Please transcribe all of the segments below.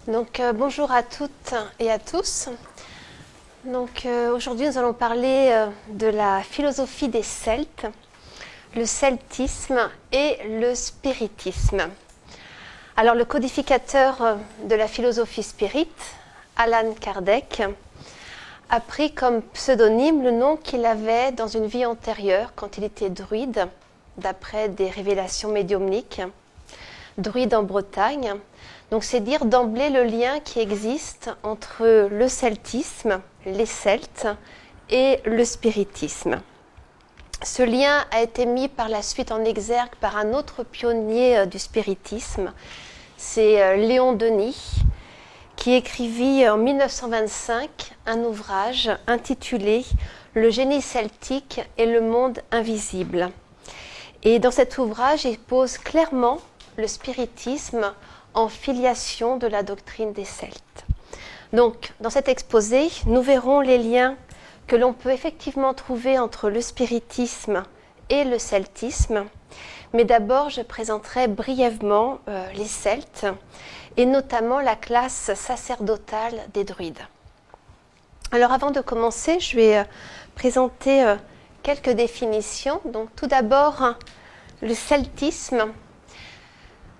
Bonjour à toutes et à tous. Aujourd'hui, nous allons parler de la philosophie des Celtes, le celtisme et le spiritisme. Alors, le codificateur de la philosophie spirit, Allan Kardec, a pris comme pseudonyme le nom qu'il avait dans une vie antérieure quand il était druide, d'après des révélations médiumniques, druide en Bretagne. Donc c'est dire d'emblée le lien qui existe entre le celtisme, les Celtes, et le spiritisme. Ce lien a été mis par la suite en exergue par un autre pionnier du spiritisme, c'est Léon Denis, qui écrivit en 1925 un ouvrage intitulé « Le génie celtique et le monde invisible ». Et dans cet ouvrage, il pose clairement le spiritisme en filiation de la doctrine des Celtes. Donc, dans cet exposé, nous verrons les liens que l'on peut effectivement trouver entre le spiritisme et le celtisme. Mais d'abord, je présenterai brièvement les Celtes, et notamment la classe sacerdotale des druides. Alors, avant de commencer, je vais présenter quelques définitions. Donc, tout d'abord, le celtisme.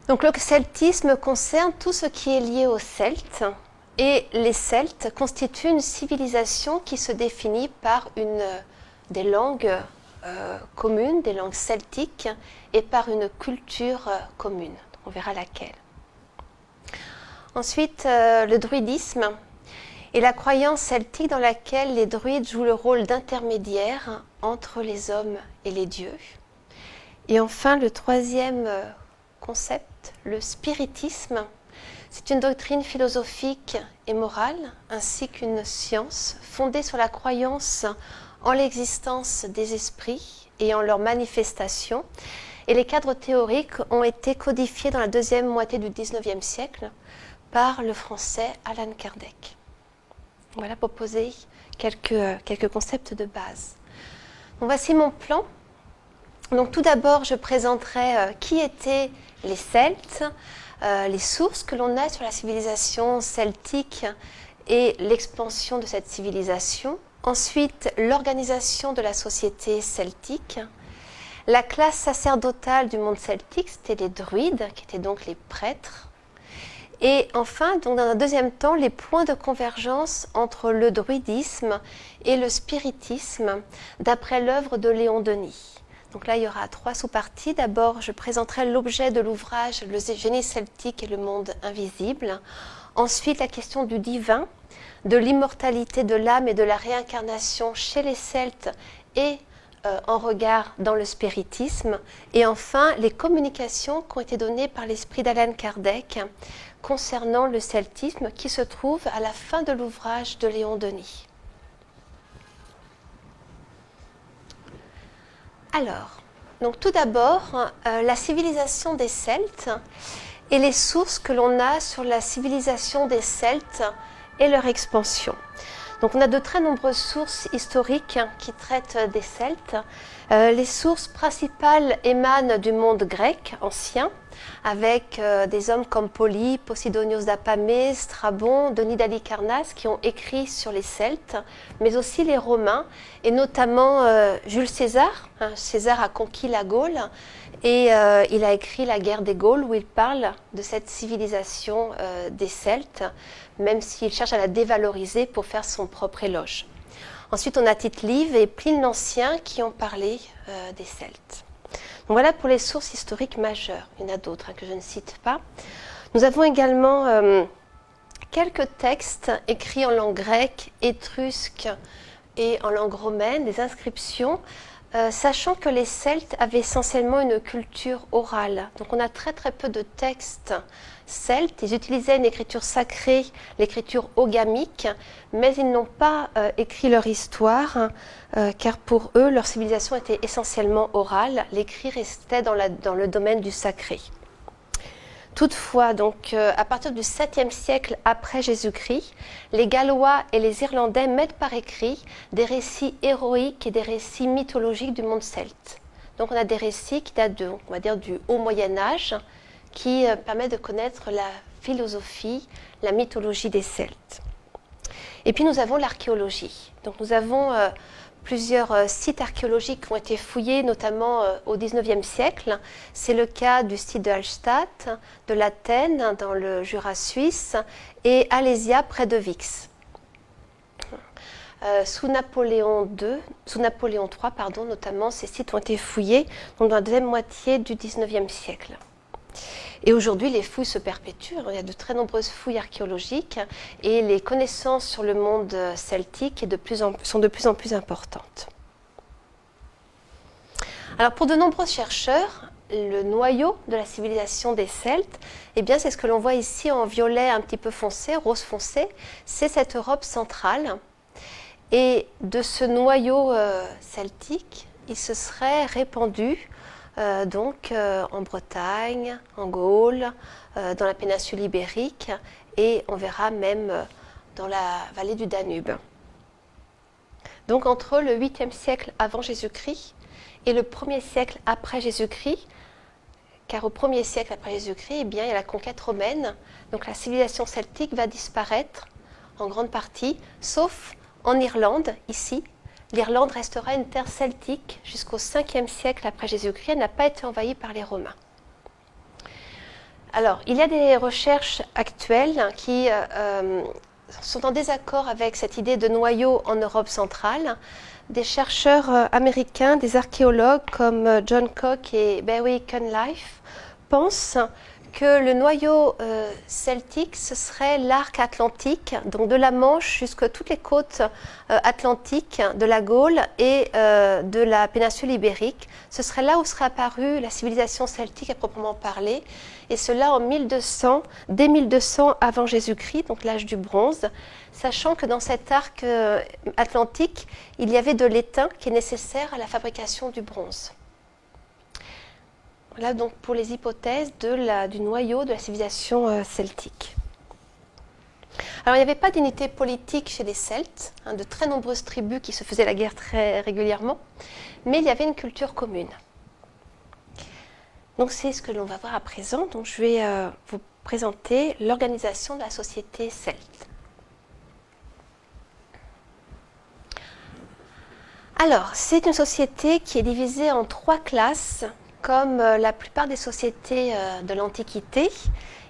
Donc le celtisme concerne tout ce qui est lié aux Celtes, et les Celtes constituent une civilisation qui se définit par des langues communes, des langues celtiques, et par une culture commune. On verra laquelle. Ensuite, le druidisme est la croyance celtique dans laquelle les druides jouent le rôle d'intermédiaire entre les hommes et les dieux. Et enfin, le troisième concept, le spiritisme, c'est une doctrine philosophique et morale, ainsi qu'une science fondée sur la croyance en l'existence des esprits et en leur manifestation. Et les cadres théoriques ont été codifiés dans la deuxième moitié du XIXe siècle par le français Allan Kardec. Voilà pour poser quelques concepts de base. Donc voici mon plan. Donc tout d'abord, je présenterai qui étaient les Celtes, les sources que l'on a sur la civilisation celtique et l'expansion de cette civilisation. Ensuite, l'organisation de la société celtique. La classe sacerdotale du monde celtique, c'était les druides, qui étaient donc les prêtres. Et enfin, donc dans un deuxième temps, les points de convergence entre le druidisme et le spiritisme, d'après l'œuvre de Léon Denis. Donc là, il y aura trois sous-parties. D'abord, je présenterai l'objet de l'ouvrage « Le génie celtique et le monde invisible ». Ensuite, la question du divin, de l'immortalité de l'âme et de la réincarnation chez les Celtes et en regard dans le spiritisme. Et enfin, les communications qui ont été données par l'esprit d'Allan Kardec concernant le celtisme qui se trouve à la fin de l'ouvrage de Léon Denis. Alors, donc tout d'abord, la civilisation des Celtes et les sources que l'on a sur la civilisation des Celtes et leur expansion. Donc on a de très nombreuses sources historiques qui traitent des Celtes. Les sources principales émanent du monde grec ancien, avec des hommes comme Polybe, Posidonios d'Apamée, Strabon, Denis d'Halicarnasse qui ont écrit sur les Celtes, mais aussi les Romains, et notamment Jules César. César a conquis la Gaule et il a écrit La guerre des Gaules où il parle de cette civilisation des Celtes, même s'il cherche à la dévaloriser pour faire son propre éloge. Ensuite, on a Tite-Live et Pline l'Ancien qui ont parlé des Celtes. Donc voilà pour les sources historiques majeures. Il y en a d'autres que je ne cite pas. Nous avons également quelques textes écrits en langue grecque, étrusque et en langue romaine, des inscriptions, sachant que les Celtes avaient essentiellement une culture orale. Donc on a très très peu de textes celtes. Ils utilisaient une écriture sacrée, l'écriture ogamique, mais ils n'ont pas écrit leur histoire, car pour eux, leur civilisation était essentiellement orale. L'écrit restait dans le domaine du sacré. Toutefois, donc, à partir du 7e siècle après Jésus-Christ, les Gallois et les Irlandais mettent par écrit des récits héroïques et des récits mythologiques du monde celte. Donc on a des récits qui datent on va dire, du Haut Moyen-Âge, qui permettent de connaître la philosophie, la mythologie des Celtes. Et puis nous avons l'archéologie. Donc nous avons plusieurs sites archéologiques qui ont été fouillés, notamment au XIXe siècle. C'est le cas du site de Hallstatt, de l'Athènes dans le Jura suisse et Alésia près de Vix. Sous Napoléon III, notamment, ces sites ont été fouillés donc dans la deuxième moitié du XIXe siècle. Et aujourd'hui, les fouilles se perpétuent. Il y a de très nombreuses fouilles archéologiques et les connaissances sur le monde celtique sont de plus en plus importantes. Alors, pour de nombreux chercheurs, le noyau de la civilisation des Celtes, eh bien, c'est ce que l'on voit ici en violet un petit peu foncé, rose foncé, c'est cette Europe centrale. Et de ce noyau celtique, il se serait répandu en Bretagne, en Gaule, dans la péninsule ibérique et on verra même dans la vallée du Danube. Donc entre le 8e siècle avant Jésus-Christ et le 1er siècle après Jésus-Christ, car au 1er siècle après Jésus-Christ, eh bien, il y a la conquête romaine, donc la civilisation celtique va disparaître en grande partie, sauf en Irlande, ici. L'Irlande restera une terre celtique jusqu'au 5e siècle après Jésus-Christ. Elle n'a pas été envahie par les Romains. Alors, il y a des recherches actuelles qui sont en désaccord avec cette idée de noyau en Europe centrale. Des chercheurs américains, des archéologues comme John Cock et Barry Cunliffe pensent que le noyau celtique, ce serait l'arc atlantique, donc de la Manche jusqu'à toutes les côtes atlantiques de la Gaule et de la péninsule ibérique. Ce serait là où serait apparue la civilisation celtique à proprement parler, et cela en 1200, dès 1200 avant Jésus-Christ, donc l'âge du bronze, sachant que dans cet arc atlantique, il y avait de l'étain qui est nécessaire à la fabrication du bronze. Voilà donc pour les hypothèses du noyau de la civilisation celtique. Alors il n'y avait pas d'unité politique chez les Celtes, de très nombreuses tribus qui se faisaient la guerre très régulièrement, mais il y avait une culture commune. Donc c'est ce que l'on va voir à présent. Donc je vais vous présenter l'organisation de la société celte. Alors c'est une société qui est divisée en 3 classes. Comme la plupart des sociétés de l'Antiquité,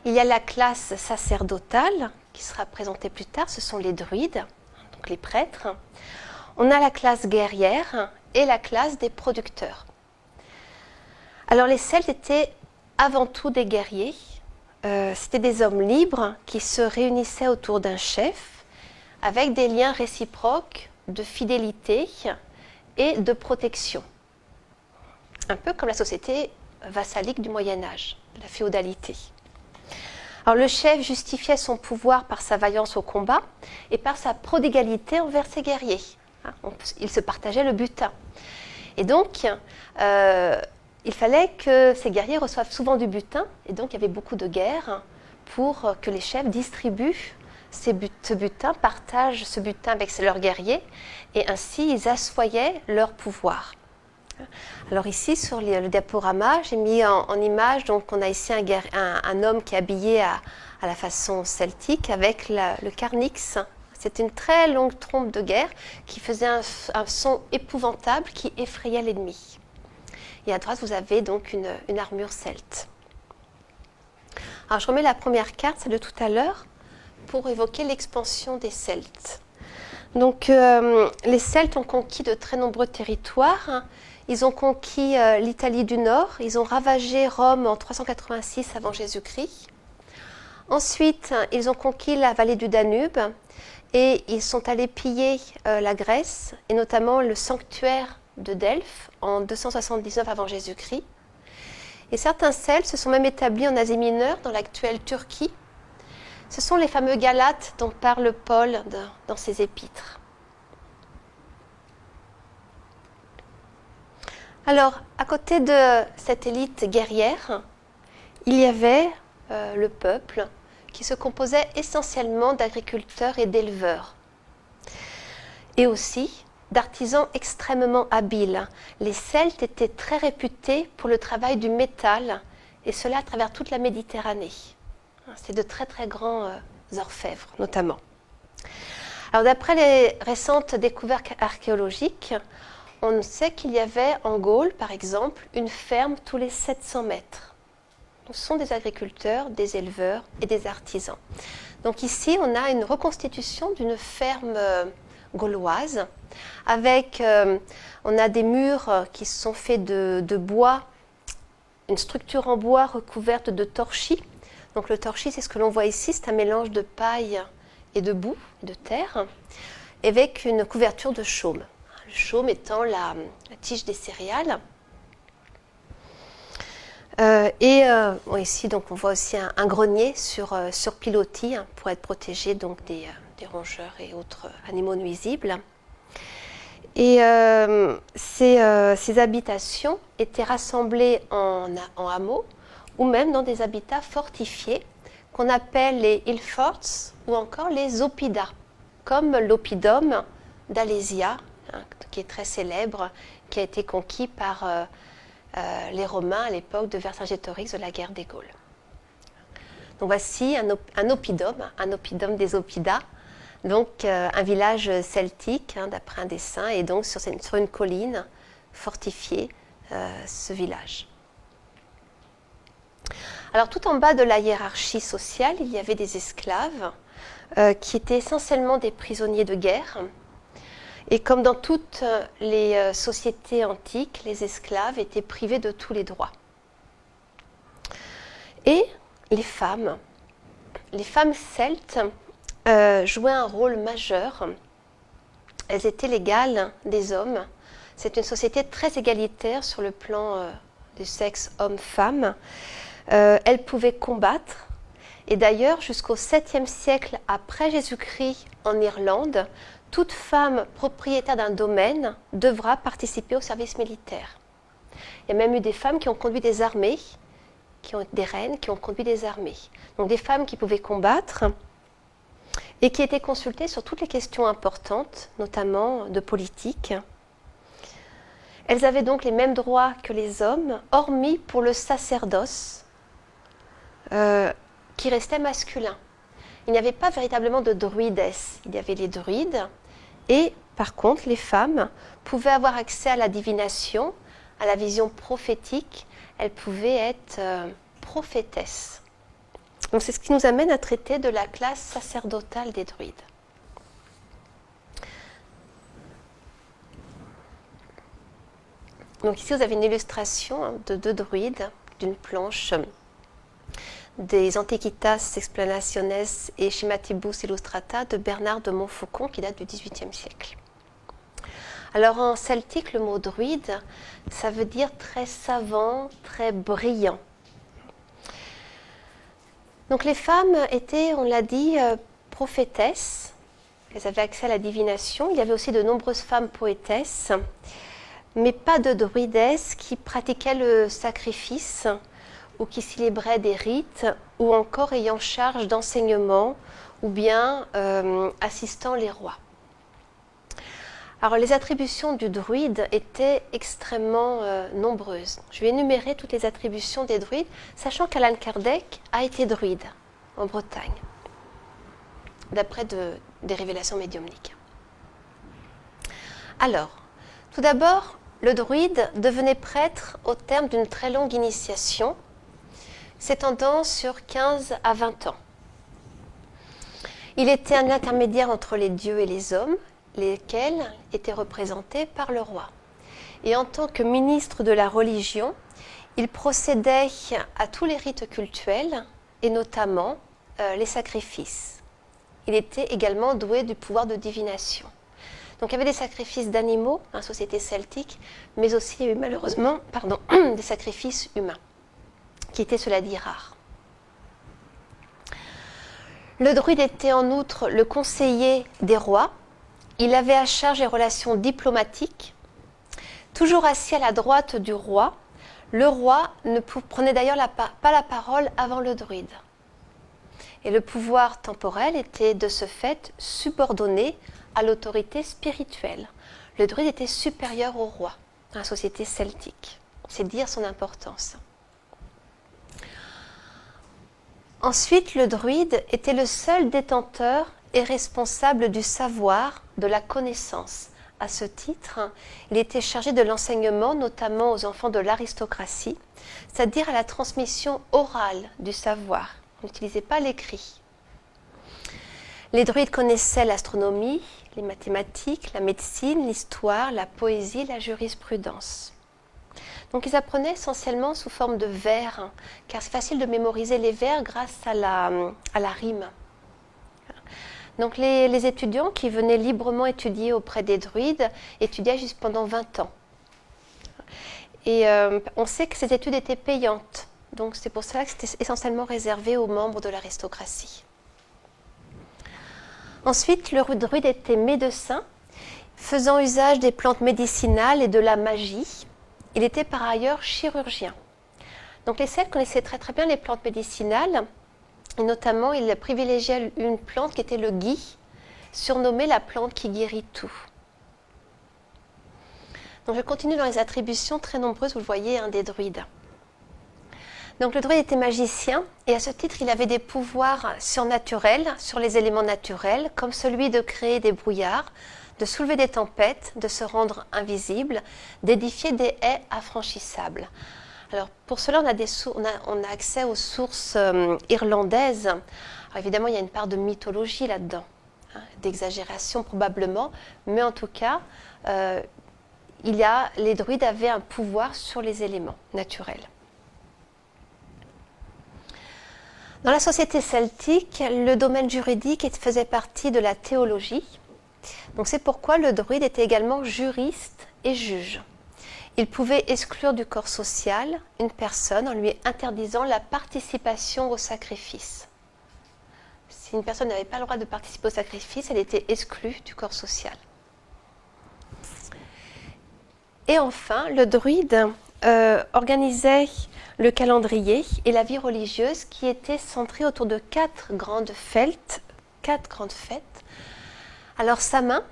il y a la classe sacerdotale, qui sera présentée plus tard, ce sont les druides, donc les prêtres. On a la classe guerrière et la classe des producteurs. Alors les Celtes étaient avant tout des guerriers, c'était des hommes libres qui se réunissaient autour d'un chef, avec des liens réciproques de fidélité et de protection. Un peu comme la société vassalique du Moyen-Âge, la féodalité. Alors le chef justifiait son pouvoir par sa vaillance au combat et par sa prodigalité envers ses guerriers. Il se partageait le butin. Et donc, il fallait que ces guerriers reçoivent souvent du butin, et donc il y avait beaucoup de guerres pour que les chefs distribuent ce butin, partagent ce butin avec leurs guerriers, et ainsi ils assoyaient leur pouvoir. Alors ici, sur le diaporama, j'ai mis en image, donc on a ici un homme qui est habillé à la façon celtique avec le carnix. C'est une très longue trompe de guerre qui faisait un son épouvantable qui effrayait l'ennemi. Et à droite, vous avez donc une armure celte. Alors je remets la première carte, celle de tout à l'heure, pour évoquer l'expansion des Celtes. Donc les Celtes ont conquis de très nombreux territoires. Ils ont conquis l'Italie du Nord, ils ont ravagé Rome en 386 avant Jésus-Christ. Ensuite, ils ont conquis la vallée du Danube et ils sont allés piller la Grèce, et notamment le sanctuaire de Delphes en 279 avant Jésus-Christ. Et certains Celtes se sont même établis en Asie mineure, dans l'actuelle Turquie. Ce sont les fameux Galates dont parle Paul dans ses épîtres. Alors, à côté de cette élite guerrière, il y avait le peuple qui se composait essentiellement d'agriculteurs et d'éleveurs, et aussi d'artisans extrêmement habiles. Les Celtes étaient très réputés pour le travail du métal, et cela à travers toute la Méditerranée. C'est de très très grands orfèvres notamment. Alors d'après les récentes découvertes archéologiques, on sait qu'il y avait en Gaule par exemple une ferme tous les 700 mètres. Ce sont des agriculteurs, des éleveurs et des artisans. Donc ici on a une reconstitution d'une ferme gauloise avec, on a des murs qui sont faits de bois, une structure en bois recouverte de torchis. Donc le torchis, c'est ce que l'on voit ici, c'est un mélange de paille et de boue, de terre, avec une couverture de chaume. Le chaume étant la tige des céréales. Bon, ici, donc, on voit aussi un grenier sur pilotis pour être protégé donc, des rongeurs et autres animaux nuisibles. Et ces habitations étaient rassemblées en hameaux ou même dans des habitats fortifiés qu'on appelle les hill forts ou encore les oppidas, comme l'oppidum d'Alésia, qui est très célèbre, qui a été conquis par les Romains à l'époque de Vercingétorix de la guerre des Gaules. Donc voici un oppidum des oppidas, donc un village celtique d'après un dessin, et donc sur une colline fortifiée, ce village. Alors tout en bas de la hiérarchie sociale, il y avait des esclaves qui étaient essentiellement des prisonniers de guerre. Et comme dans toutes les sociétés antiques, les esclaves étaient privés de tous les droits. Et les femmes celtes jouaient un rôle majeur. Elles étaient l'égale des hommes. C'est une société très égalitaire sur le plan du sexe homme-femme. Elles pouvaient combattre. Et d'ailleurs, jusqu'au 7e siècle après Jésus-Christ en Irlande, toute femme propriétaire d'un domaine devra participer au service militaire. Il y a même eu des femmes qui ont conduit des armées, des reines qui ont conduit des armées. Donc des femmes qui pouvaient combattre et qui étaient consultées sur toutes les questions importantes, notamment de politique. Elles avaient donc les mêmes droits que les hommes, hormis pour le sacerdoce, qui restait masculin. Il n'y avait pas véritablement de druidesse. Il y avait les druides et, par contre, les femmes pouvaient avoir accès à la divination, à la vision prophétique. Elles pouvaient être prophétesses. Donc c'est ce qui nous amène à traiter de la classe sacerdotale des druides. Donc ici, vous avez une illustration de deux druides d'une planche des Antiquitas Explanationes et Schematibus Illustrata de Bernard de Montfaucon qui date du XVIIIe siècle. Alors en celtique, le mot druide, ça veut dire très savant, très brillant. Donc les femmes étaient, on l'a dit, prophétesses. Elles avaient accès à la divination. Il y avait aussi de nombreuses femmes poétesses, mais pas de druidesses qui pratiquaient le sacrifice ou qui célébraient des rites, ou encore ayant charge d'enseignement, ou bien assistant les rois. Alors les attributions du druide étaient extrêmement nombreuses. Je vais énumérer toutes les attributions des druides, sachant qu'Allan Kardec a été druide en Bretagne, d'après des révélations médiumniques. Alors, tout d'abord, le druide devenait prêtre au terme d'une très longue initiation, s'étendant sur 15 à 20 ans. Il était un intermédiaire entre les dieux et les hommes, lesquels étaient représentés par le roi. Et en tant que ministre de la religion, il procédait à tous les rites cultuels, et notamment les sacrifices. Il était également doué du pouvoir de divination. Donc il y avait des sacrifices d'animaux, en société celtique, mais aussi il y a eu malheureusement des sacrifices humains, qui étaient cela dit rares. Le druide était en outre le conseiller des rois. Il avait à charge les relations diplomatiques. Toujours assis à la droite du roi, le roi ne prenait d'ailleurs pas la parole avant le druide. Et le pouvoir temporel était de ce fait subordonné à l'autorité spirituelle. Le druide était supérieur au roi dans la société celtique. C'est dire son importance. Ensuite, le druide était le seul détenteur et responsable du savoir, de la connaissance. À ce titre, il était chargé de l'enseignement, notamment aux enfants de l'aristocratie, c'est-à-dire à la transmission orale du savoir. On n'utilisait pas l'écrit. Les druides connaissaient l'astronomie, les mathématiques, la médecine, l'histoire, la poésie, la jurisprudence. Donc ils apprenaient essentiellement sous forme de vers, car c'est facile de mémoriser les vers grâce à la rime. Donc les étudiants qui venaient librement étudier auprès des druides étudiaient juste pendant 20 ans. Et on sait que ces études étaient payantes, donc c'est pour cela que c'était essentiellement réservé aux membres de l'aristocratie. Ensuite, le druide était médecin, faisant usage des plantes médicinales et de la magie. Il était par ailleurs chirurgien. Donc les Celtes connaissaient très très bien les plantes médicinales, et notamment ils privilégiaient une plante qui était le gui, surnommée la plante qui guérit tout. Donc je continue dans les attributions très nombreuses, vous le voyez, des druides. Donc le druide était magicien, et à ce titre il avait des pouvoirs surnaturels sur les éléments naturels, comme celui de créer des brouillards, de soulever des tempêtes, de se rendre invisible, d'édifier des haies infranchissables. Alors pour cela, on a accès aux sources irlandaises. Alors, évidemment, il y a une part de mythologie là-dedans, d'exagération probablement, mais en tout cas, les druides avaient un pouvoir sur les éléments naturels. Dans la société celtique, le domaine juridique faisait partie de la théologie. Donc c'est pourquoi le druide était également juriste et juge. Il pouvait exclure du corps social une personne en lui interdisant la participation au sacrifice. Si une personne n'avait pas le droit de participer au sacrifice, elle était exclue du corps social. Et enfin, le druide organisait le calendrier et la vie religieuse qui était centrée autour de 4 grandes fêtes. Alors Samin,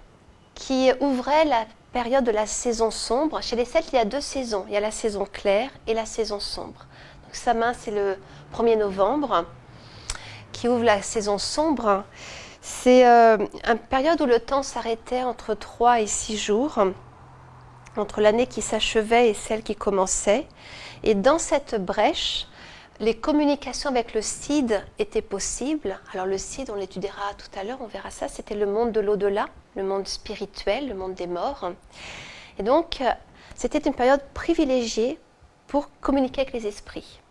qui ouvrait la période de la saison sombre. Chez les Celtes, il y a 2 saisons. Il y a la saison claire et la saison sombre. Donc Samin, c'est le 1er novembre, qui ouvre la saison sombre. C'est une période où le temps s'arrêtait entre 3 et 6 jours, entre l'année qui s'achevait et celle qui commençait. Et dans cette brèche, les communications avec le Cid étaient possibles. Alors le Cid, on l'étudiera tout à l'heure, on verra ça, c'était le monde de l'au-delà, le monde spirituel, le monde des morts. Et donc, c'était une période privilégiée pour communiquer avec les esprits.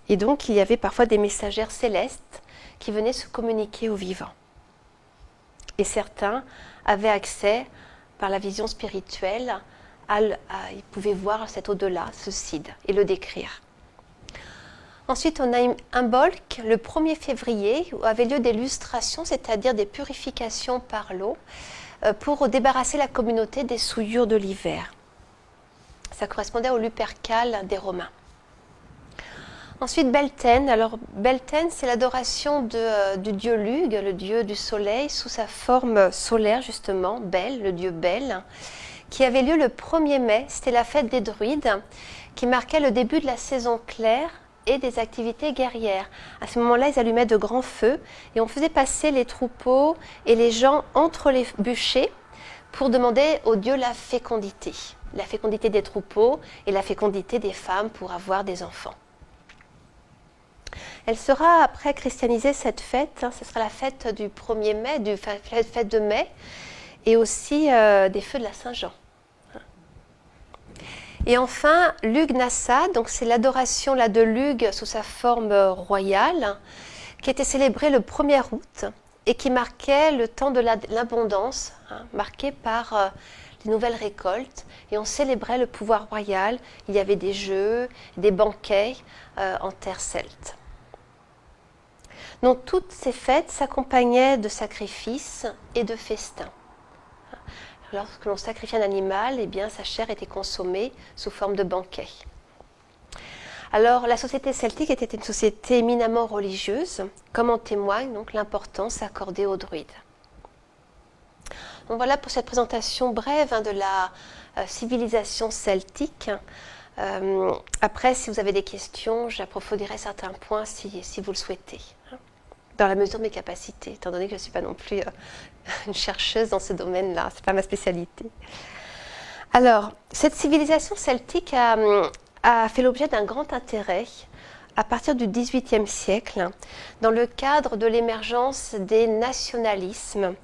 Et donc, il y avait parfois des messagères célestes qui venaient se communiquer aux vivants. Et certains avaient accès, par la vision spirituelle, ils pouvaient voir cet au-delà, ce Cid, et le décrire. Ensuite, on a un bolk, le 1er février, où avaient lieu des lustrations, c'est-à-dire des purifications par l'eau, pour débarrasser la communauté des souillures de l'hiver. Ça correspondait au Lupercal des Romains. Ensuite, Beltane. Alors, Beltane, c'est l'adoration du dieu Lugh, le dieu du soleil, sous sa forme solaire, justement, Bel, le dieu Bel, qui avait lieu le 1er mai. C'était la fête des druides, qui marquait le début de la saison claire et des activités guerrières. À ce moment-là, ils allumaient de grands feux et on faisait passer les troupeaux et les gens entre les bûchers pour demander au dieu la fécondité des troupeaux et la fécondité des femmes pour avoir des enfants. Elle sera après christianisée, cette fête. Ce sera la fête du 1er mai, la fête de mai, et aussi des feux de la Saint-Jean. Et enfin, Lugh-Nassa, donc c'est l'adoration là, de Lugh sous sa forme royale, qui était célébrée le 1er août et qui marquait le temps de l'abondance, marqué par les nouvelles récoltes. Et on célébrait le pouvoir royal. Il y avait des jeux, des banquets en terre celte. Donc toutes ces fêtes s'accompagnaient de sacrifices et de festins. Lorsque l'on sacrifiait un animal, eh bien, sa chair était consommée sous forme de banquet. Alors, la société celtique était une société éminemment religieuse, comme en témoigne donc l'importance accordée aux druides. Donc voilà pour cette présentation brève de la civilisation celtique. Après, si vous avez des questions, j'approfondirai certains points si vous le souhaitez, hein, dans la mesure de mes capacités, étant donné que je ne suis pas non plus une chercheuse dans ce domaine-là, ce n'est pas ma spécialité. Alors, cette civilisation celtique a fait l'objet d'un grand intérêt à partir du XVIIIe siècle, dans le cadre de l'émergence des nationalismes.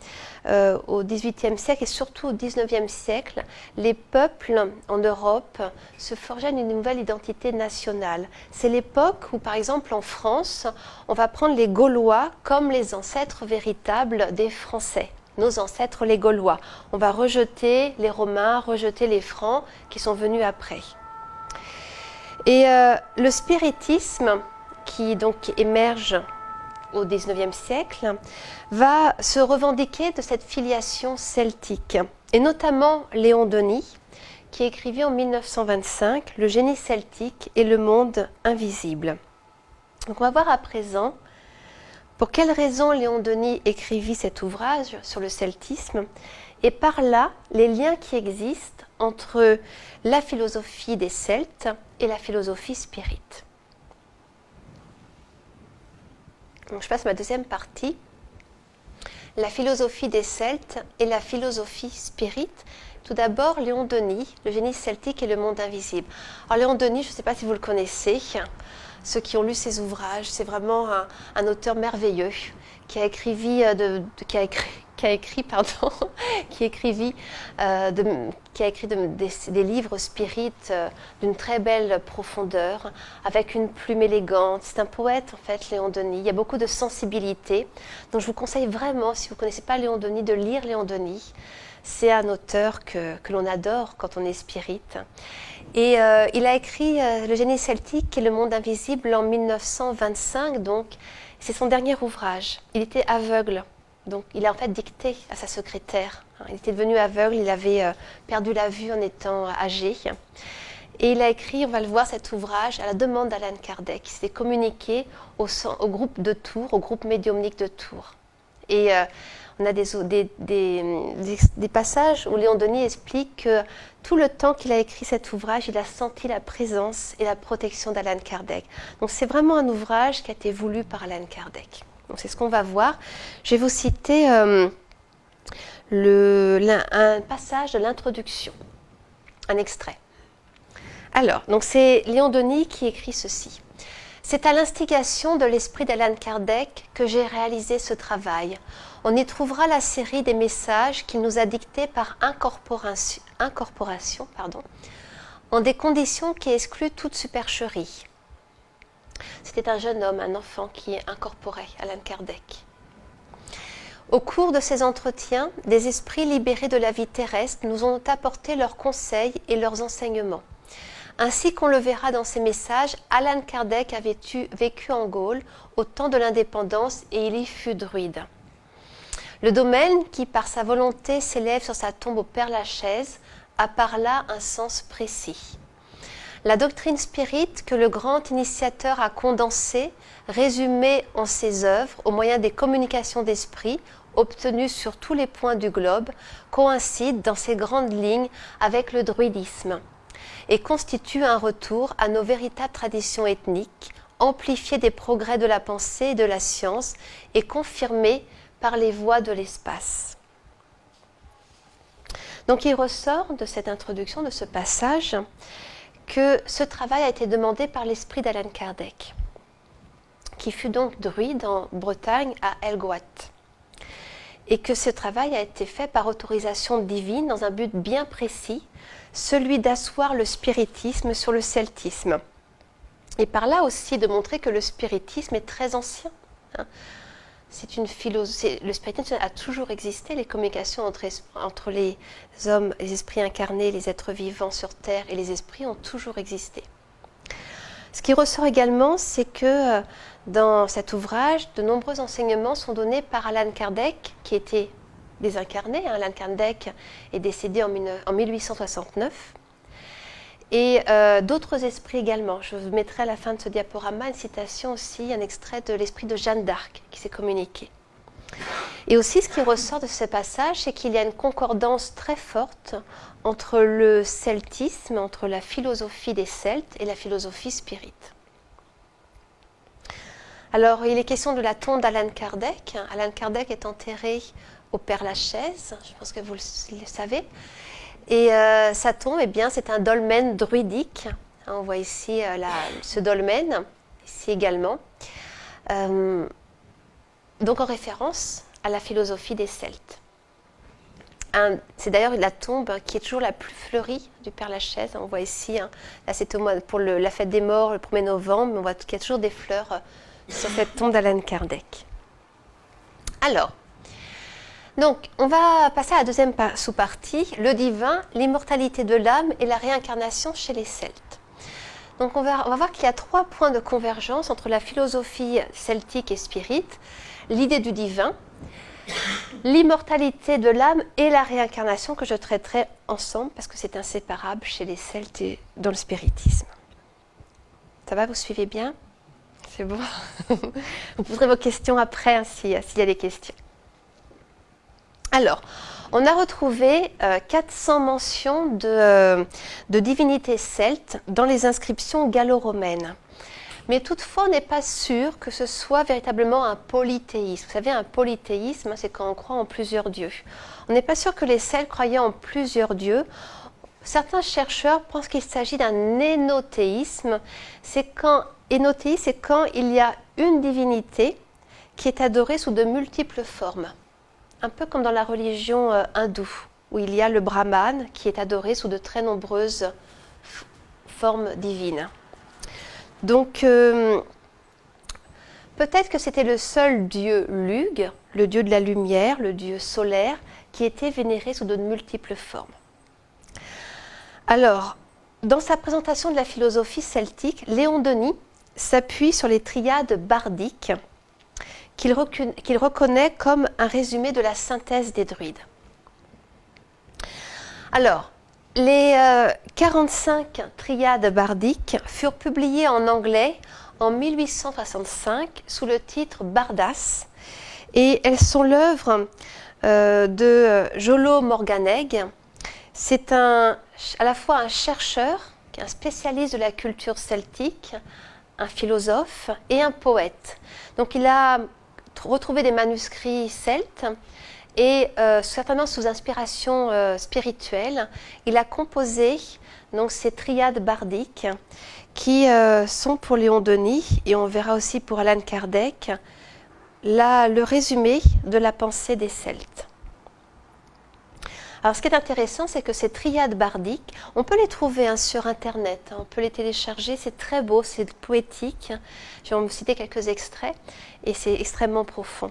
Au XVIIIe siècle et surtout au XIXe siècle, les peuples en Europe se forgeaient une nouvelle identité nationale. C'est l'époque où, par exemple, en France, on va prendre les Gaulois comme les ancêtres véritables des Français. Nos ancêtres, les Gaulois. On va rejeter les Romains, rejeter les Francs qui sont venus après. Et le spiritisme, qui donc émerge au XIXe siècle, va se revendiquer de cette filiation celtique. Et notamment Léon Denis, qui écrivit en 1925 « Le génie celtique et le monde invisible ». Donc on va voir à présent pour quelles raisons Léon Denis écrivit cet ouvrage sur le celtisme, et par là les liens qui existent entre la philosophie des Celtes et la philosophie spirite. Donc je passe à ma deuxième partie, la philosophie des Celtes et la philosophie spirite. Tout d'abord, Léon Denis, le génie celtique et le monde invisible. Alors Léon Denis, je ne sais pas si vous le connaissez, ceux qui ont lu ses ouvrages, c'est vraiment un auteur merveilleux qui a écrit des livres spirites d'une très belle profondeur, avec une plume élégante. C'est un poète, en fait, Léon Denis. Il y a beaucoup de sensibilité. Donc, je vous conseille vraiment, si vous ne connaissez pas Léon Denis, de lire Léon Denis. C'est un auteur que l'on adore quand on est spirite. Et il a écrit Le génie celtique et le monde invisible en 1925, donc c'est son dernier ouvrage. Il était aveugle, donc il a en fait dicté à sa secrétaire. Il était devenu aveugle, il avait perdu la vue en étant âgé. Et il a écrit, on va le voir, cet ouvrage à la demande d'Alan Kardec. Il s'est communiqué au groupe de Tours, au groupe médiumnique de Tours. Et on a des passages où Léon Denis explique que tout le temps qu'il a écrit cet ouvrage, il a senti la présence et la protection d'Alan Kardec. Donc c'est vraiment un ouvrage qui a été voulu par Alan Kardec. Donc c'est ce qu'on va voir. Je vais vous citer un passage de l'introduction, un extrait. Alors, donc c'est Léon Denis qui écrit ceci. C'est à l'instigation de l'esprit d'Alan Kardec que j'ai réalisé ce travail. On y trouvera la série des messages qu'il nous a dictés par incorporation, en des conditions qui excluent toute supercherie. C'était un jeune homme, un enfant qui incorporait Alan Kardec. Au cours de ces entretiens, des esprits libérés de la vie terrestre nous ont apporté leurs conseils et leurs enseignements. Ainsi qu'on le verra dans ces messages, Alan Kardec avait vécu en Gaule au temps de l'indépendance et il y fut druide. Le domaine qui, par sa volonté, s'élève sur sa tombe au Père-Lachaise, a par là un sens précis. La doctrine spirite que le grand initiateur a condensée, résumée en ses œuvres au moyen des communications d'esprit obtenues sur tous les points du globe, coïncide dans ses grandes lignes avec le druidisme et constitue un retour à nos véritables traditions ethniques, amplifié des progrès de la pensée et de la science et confirmé par les voies de l'espace. Donc il ressort de cette introduction, de ce passage, que ce travail a été demandé par l'esprit d'Alan Kardec, qui fut donc druide en Bretagne à Helgoat, et que ce travail a été fait par autorisation divine dans un but bien précis, celui d'asseoir le spiritisme sur le celtisme, et par là aussi de montrer que le spiritisme est très ancien. C'est une philosophie. Le spiritisme a toujours existé, les communications entre les hommes, les esprits incarnés, les êtres vivants sur Terre et les esprits ont toujours existé. Ce qui ressort également, c'est que dans cet ouvrage, de nombreux enseignements sont donnés par Alan Kardec, qui était désincarné. Alan Kardec est décédé en 1869. Et d'autres esprits également. Je vous mettrai à la fin de ce diaporama une citation aussi, un extrait de l'esprit de Jeanne d'Arc qui s'est communiqué. Et aussi, ce qui ressort de ce passage, c'est qu'il y a une concordance très forte entre le celtisme, entre la philosophie des Celtes et la philosophie spirite. Alors, il est question de la tombe d'Alan Kardec. Alan Kardec est enterré au Père-Lachaise, je pense que vous le savez. Et sa tombe, eh bien, c'est un dolmen druidique. On voit ici ce dolmen, ici également. Donc, en référence à la philosophie des Celtes. C'est d'ailleurs la tombe qui est toujours la plus fleurie du Père-Lachaise. On voit ici, là c'est pour la fête des morts, le 1er novembre, on voit qu'il y a toujours des fleurs sur cette tombe d'Alan Kardec. Alors, donc, on va passer à la deuxième sous-partie, le divin, l'immortalité de l'âme et la réincarnation chez les Celtes. Donc, on va voir qu'il y a 3 points de convergence entre la philosophie celtique et spirite, l'idée du divin, l'immortalité de l'âme et la réincarnation que je traiterai ensemble parce que c'est inséparable chez les Celtes et dans le spiritisme. Ça va, vous suivez bien? C'est bon. Vous poserez vos questions après s'il y a des questions. Alors, on a retrouvé 400 mentions de divinités celtes dans les inscriptions gallo-romaines. Mais toutefois, on n'est pas sûr que ce soit véritablement un polythéisme. Vous savez, un polythéisme, c'est quand on croit en plusieurs dieux. On n'est pas sûr que les Celtes croyaient en plusieurs dieux. Certains chercheurs pensent qu'il s'agit d'un énothéisme. Énothéisme, c'est quand il y a une divinité qui est adorée sous de multiples formes. Un peu comme dans la religion hindoue, où il y a le Brahman qui est adoré sous de très nombreuses formes divines. Donc, peut-être que c'était le seul dieu Lugh, le dieu de la lumière, le dieu solaire, qui était vénéré sous de multiples formes. Alors, dans sa présentation de la philosophie celtique, Léon Denis s'appuie sur les triades bardiques qu'il reconnaît comme un résumé de la synthèse des druides. Alors, les 45 triades bardiques furent publiées en anglais en 1865 sous le titre Bardas et elles sont l'œuvre de Jolo Morganegg. C'est à la fois un chercheur, un spécialiste de la culture celtique, un philosophe et un poète. Donc il a retrouvé des manuscrits celtes et certainement sous inspiration spirituelle, il a composé donc, ces triades bardiques qui sont pour Léon Denis, et on verra aussi pour Alan Kardec, le résumé de la pensée des Celtes. Alors ce qui est intéressant, c'est que ces triades bardiques, on peut les trouver sur Internet, on peut les télécharger, c'est très beau, c'est poétique. Je vais vous citer quelques extraits, et c'est extrêmement profond.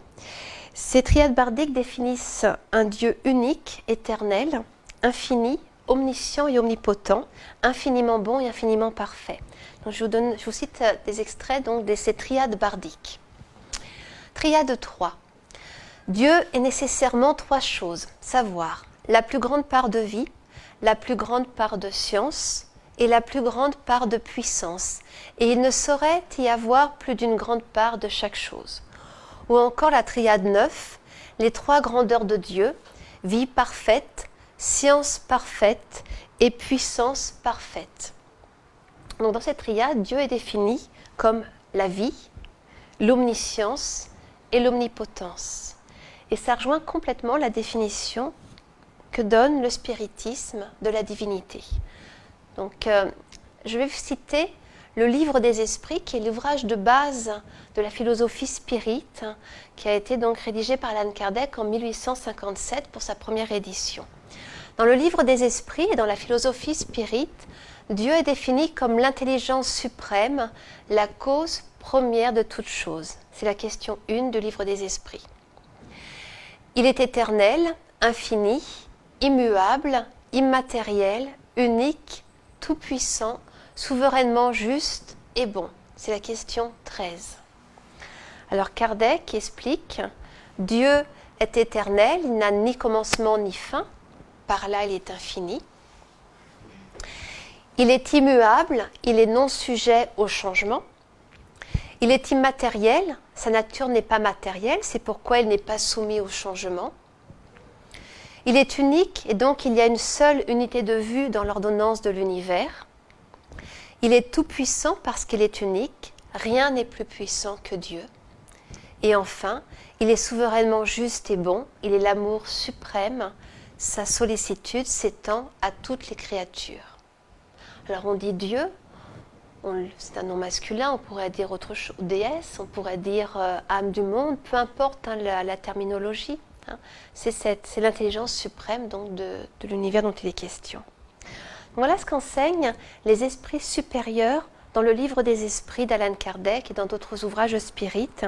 Ces triades bardiques définissent un Dieu unique, éternel, infini, omniscient et omnipotent, infiniment bon et infiniment parfait. Donc je vous cite des extraits donc, de ces triades bardiques. Triade 3. Dieu est nécessairement 3 choses, savoir la plus grande part de vie, la plus grande part de science et la plus grande part de puissance, et il ne saurait y avoir plus d'une grande part de chaque chose. Ou encore la triade 9, les 3 grandeurs de Dieu, vie parfaite, science parfaite et puissance parfaite. Donc dans cette triade, Dieu est défini comme la vie, l'omniscience et l'omnipotence. Et ça rejoint complètement la définition que donne le spiritisme de la divinité. Donc, je vais vous citer le Livre des Esprits, qui est l'ouvrage de base de la philosophie spirite, qui a été donc rédigé par Alan Kardec en 1857 pour sa première édition. Dans le Livre des Esprits et dans la philosophie spirite, Dieu est défini comme l'intelligence suprême, la cause première de toute chose. C'est la question 1 du Livre des Esprits. Il est éternel, infini, immuable, immatériel, unique, tout-puissant, souverainement juste et bon. C'est la question 13. Alors Kardec explique, Dieu est éternel, il n'a ni commencement ni fin, par là il est infini. Il est immuable, il est non sujet au changement. Il est immatériel, sa nature n'est pas matérielle, c'est pourquoi il n'est pas soumis au changement. Il est unique et donc il y a une seule unité de vue dans l'ordonnance de l'univers. Il est tout-puissant parce qu'il est unique, rien n'est plus puissant que Dieu. Et enfin, il est souverainement juste et bon, il est l'amour suprême, sa sollicitude s'étend à toutes les créatures. Alors on dit Dieu, c'est un nom masculin, on pourrait dire autre chose, déesse, on pourrait dire âme du monde, peu importe la terminologie. C'est l'intelligence suprême donc, de l'univers dont il est question. Voilà ce qu'enseignent les esprits supérieurs dans le livre des esprits d'Alan Kardec et dans d'autres ouvrages spirites.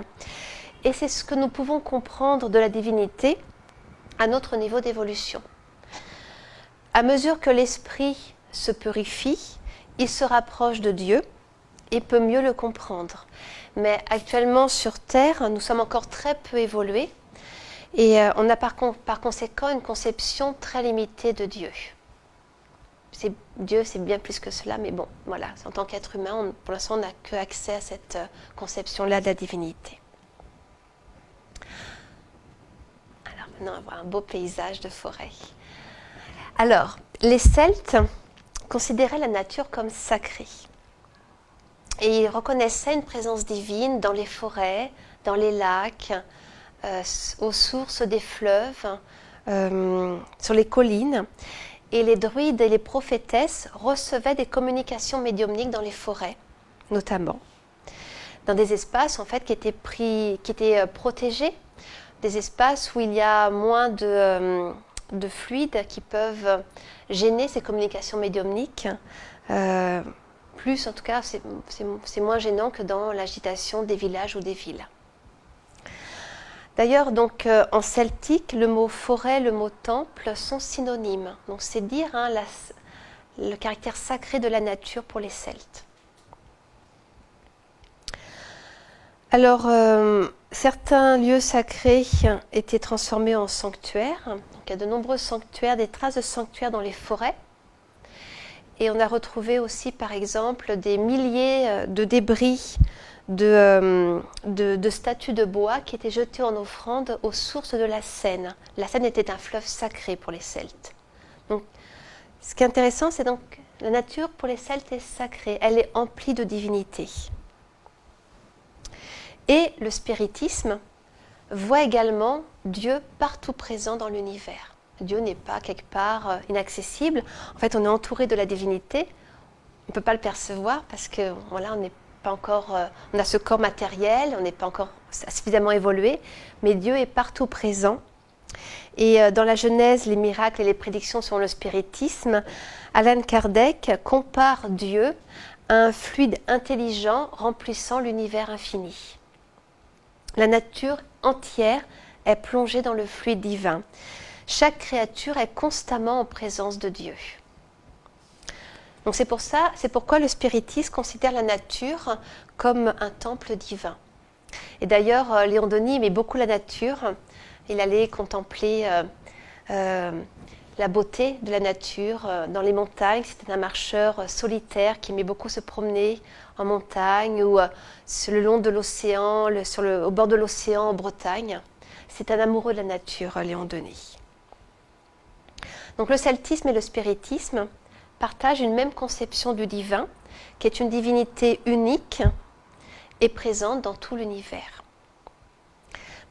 Et c'est ce que nous pouvons comprendre de la divinité à notre niveau d'évolution. À mesure que l'esprit se purifie, il se rapproche de Dieu et peut mieux le comprendre. Mais actuellement sur Terre, nous sommes encore très peu évolués et on a par conséquent une conception très limitée de Dieu. Dieu, c'est bien plus que cela, mais bon, voilà, en tant qu'être humain, pour l'instant, on n'a que accès à cette conception-là de la divinité. Alors maintenant, on va voir un beau paysage de forêt. Alors, les Celtes considéraient la nature comme sacrée. Et ils reconnaissaient une présence divine dans les forêts, dans les lacs, aux sources des fleuves, sur les collines. Et les druides et les prophétesses recevaient des communications médiumniques dans les forêts, notamment, dans des espaces en fait qui étaient protégés, des espaces où il y a moins de fluides qui peuvent gêner ces communications médiumniques. Plus, en tout cas, c'est moins gênant que dans l'agitation des villages ou des villes. D'ailleurs, donc, en celtique, le mot forêt, le mot temple sont synonymes. Donc, c'est dire le caractère sacré de la nature pour les Celtes. Alors, certains lieux sacrés étaient transformés en sanctuaires. Donc, il y a de nombreux sanctuaires, des traces de sanctuaires dans les forêts. Et on a retrouvé aussi, par exemple, des milliers de débris de statues de bois qui étaient jetées en offrande aux sources de la Seine. La Seine était un fleuve sacré pour les Celtes. Donc, ce qui est intéressant, c'est donc la nature pour les Celtes est sacrée, elle est emplie de divinité. Et le spiritisme voit également Dieu partout présent dans l'univers. Dieu n'est pas quelque part inaccessible. En fait, on est entouré de la divinité. On ne peut pas le percevoir parce que voilà, on n'est pas encore, on a ce corps matériel, on n'est pas encore suffisamment évolué, mais Dieu est partout présent. Et dans la Genèse, les miracles et les prédictions sur le spiritisme, Alan Kardec compare Dieu à un fluide intelligent remplissant l'univers infini. La nature entière est plongée dans le fluide divin. Chaque créature est constamment en présence de Dieu. Donc c'est pourquoi le spiritisme considère la nature comme un temple divin. Et d'ailleurs, Léon Denis aimait beaucoup la nature. Il allait contempler la beauté de la nature dans les montagnes. C'était un marcheur solitaire qui aimait beaucoup se promener en montagne ou le long de l'océan, au bord de l'océan en Bretagne. C'est un amoureux de la nature, Léon Denis. Donc le celtisme et le spiritisme partagent une même conception du divin, qui est une divinité unique et présente dans tout l'univers.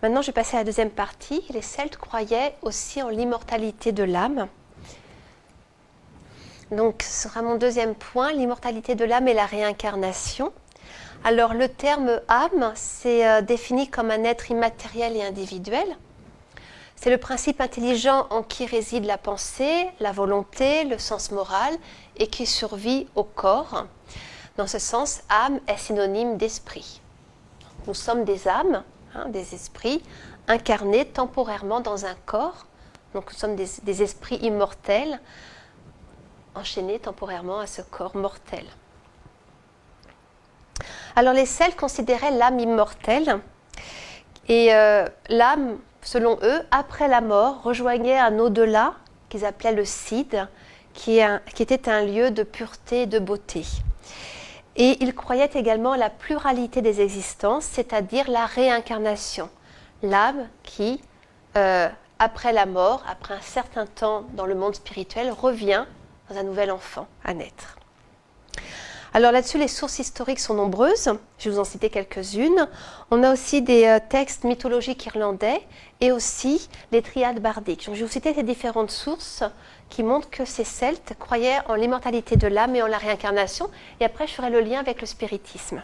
Maintenant, je vais passer à la deuxième partie. Les Celtes croyaient aussi en l'immortalité de l'âme. Donc, ce sera mon deuxième point, l'immortalité de l'âme et la réincarnation. Alors, le terme âme, c'est défini comme un être immatériel et individuel. C'est le principe intelligent en qui réside la pensée, la volonté, le sens moral et qui survit au corps. Dans ce sens, âme est synonyme d'esprit. Nous sommes des âmes, des esprits, incarnés temporairement dans un corps. Donc nous sommes des esprits immortels, enchaînés temporairement à ce corps mortel. Alors les Celtes considéraient l'âme immortelle et l'âme, selon eux, après la mort, rejoignait un au-delà qu'ils appelaient le Cid, qui était un lieu de pureté et de beauté. Et ils croyaient également à la pluralité des existences, c'est-à-dire la réincarnation. L'âme qui, après la mort, après un certain temps dans le monde spirituel, revient dans un nouvel enfant à naître. Alors là-dessus, les sources historiques sont nombreuses. Je vais vous en citer quelques-unes. On a aussi des textes mythologiques irlandais et aussi les triades bardiques. Donc, je vais vous citer ces différentes sources qui montrent que ces Celtes croyaient en l'immortalité de l'âme et en la réincarnation. Et après, je ferai le lien avec le spiritisme.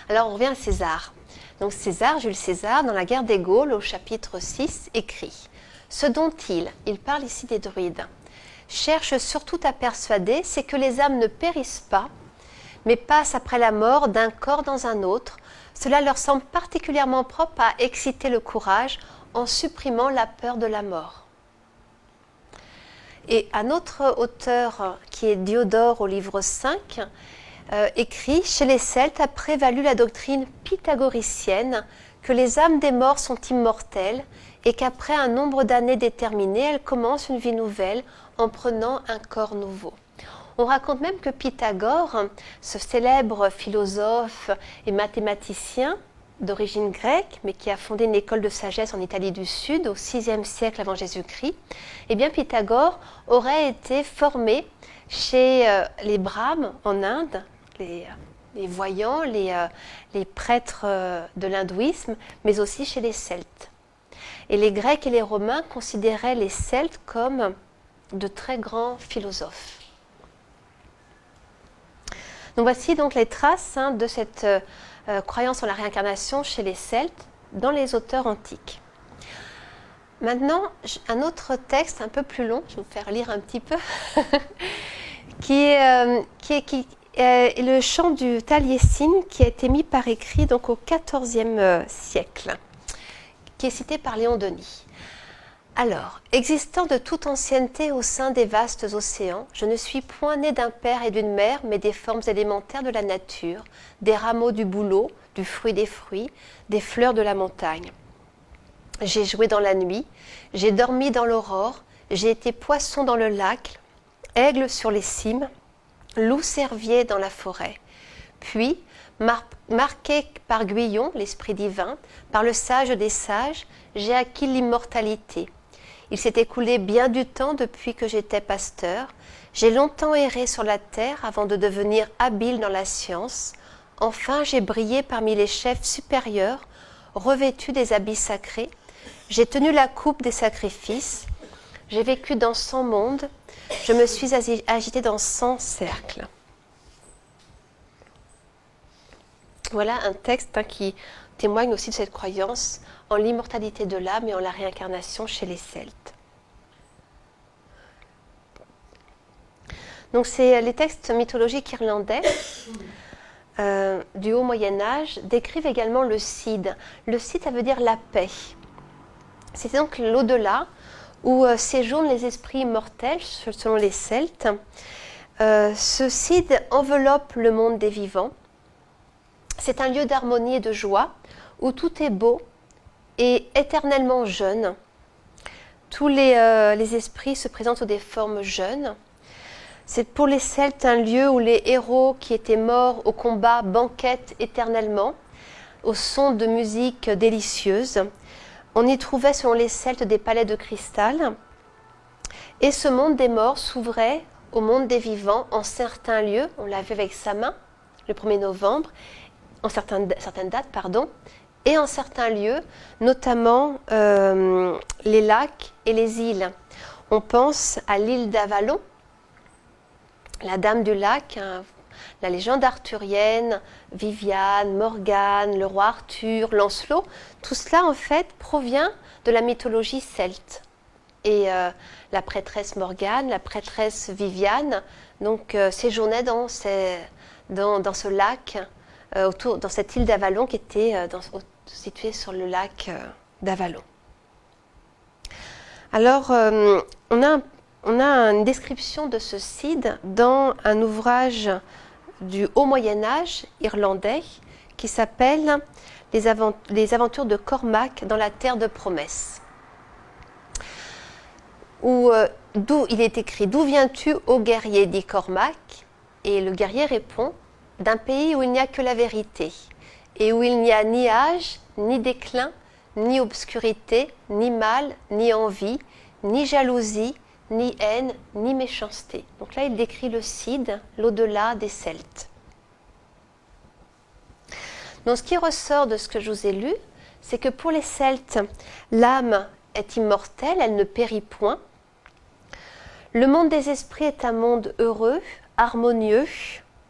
Alors, on revient à César. Donc César, Jules César, dans la guerre des Gaules, au chapitre 6, écrit « Ce dont il parle ici des druides, cherche surtout à persuader, c'est que les âmes ne périssent pas, mais passent après la mort d'un corps dans un autre. Cela leur semble particulièrement propre à exciter le courage en supprimant la peur de la mort. » Et un autre auteur, qui est Diodore au livre 5, écrit « Chez les Celtes a prévalu la doctrine pythagoricienne que les âmes des morts sont immortelles et qu'après un nombre d'années déterminé, elles commencent une vie nouvelle en prenant un corps nouveau. » On raconte même que Pythagore, ce célèbre philosophe et mathématicien d'origine grecque, mais qui a fondé une école de sagesse en Italie du Sud au VIe siècle avant Jésus-Christ, eh bien Pythagore aurait été formé chez les Brahmes en Inde, les voyants, les prêtres de l'hindouisme, mais aussi chez les Celtes. Et les Grecs et les Romains considéraient les Celtes comme de très grands philosophes. Donc voici donc les traces de cette croyance en la réincarnation chez les Celtes dans les auteurs antiques. Maintenant, un autre texte un peu plus long, je vais vous faire lire un petit peu, qui est le chant du Taliesin, qui a été mis par écrit donc au XIVe siècle, qui est cité par Léon Denis. Alors, existant de toute ancienneté au sein des vastes océans, je ne suis point né d'un père et d'une mère, mais des formes élémentaires de la nature, des rameaux du bouleau, du fruit des fruits, des fleurs de la montagne. J'ai joué dans la nuit, j'ai dormi dans l'aurore, j'ai été poisson dans le lac, aigle sur les cimes, loup cervier dans la forêt. Puis, marqué par Guyon, l'esprit divin, par le sage des sages, j'ai acquis l'immortalité. Il s'est écoulé bien du temps depuis que j'étais pasteur. J'ai longtemps erré sur la terre avant de devenir habile dans la science. Enfin, j'ai brillé parmi les chefs supérieurs, revêtu des habits sacrés. J'ai tenu la coupe des sacrifices. J'ai vécu dans 100 mondes. Je me suis agité dans 100 cercles. Voilà un texte qui témoigne aussi de cette croyance en l'immortalité de l'âme et en la réincarnation chez les Celtes. Donc les textes mythologiques irlandais du Haut Moyen-Âge décrivent également le Cid. Le Cid, ça veut dire la paix. C'est donc l'au-delà où séjournent les esprits immortels, selon les Celtes. Ce Cid enveloppe le monde des vivants. C'est un lieu d'harmonie et de joie où tout est beau et éternellement jeune. Tous les esprits se présentent sous des formes jeunes. C'est pour les Celtes un lieu où les héros qui étaient morts au combat banquettent éternellement, au son de musique délicieuse. On y trouvait, selon les Celtes, des palais de cristal. Et ce monde des morts s'ouvrait au monde des vivants en certains lieux. On l'a vu avec sa main, le 1er novembre, en certaines dates, et en certains lieux, notamment les lacs et les îles. On pense à l'île d'Avalon, la Dame du Lac, la légende arthurienne, Viviane, Morgane, le roi Arthur, Lancelot. Tout cela, en fait, provient de la mythologie celte. Et la prêtresse Morgane, la prêtresse Viviane, donc séjournaient dans ce lac, dans cette île d'Avalon qui était située sur le lac d'Avalon. Alors, on a une description de ce Cid dans un ouvrage du Haut Moyen-Âge irlandais qui s'appelle « Les aventures de Cormac dans la terre de promesse ». d'où il est écrit « D'où viens-tu, ô guerrier ?» dit Cormac. Et le guerrier répond « D'un pays où il n'y a que la vérité, et où il n'y a ni âge, ni déclin, ni obscurité, ni mal, ni envie, ni jalousie, ni haine, ni méchanceté. » Donc là, il décrit le Cid, l'au-delà des Celtes. Donc ce qui ressort de ce que je vous ai lu, c'est que pour les Celtes, l'âme est immortelle, elle ne périt point. Le monde des esprits est un monde heureux, harmonieux,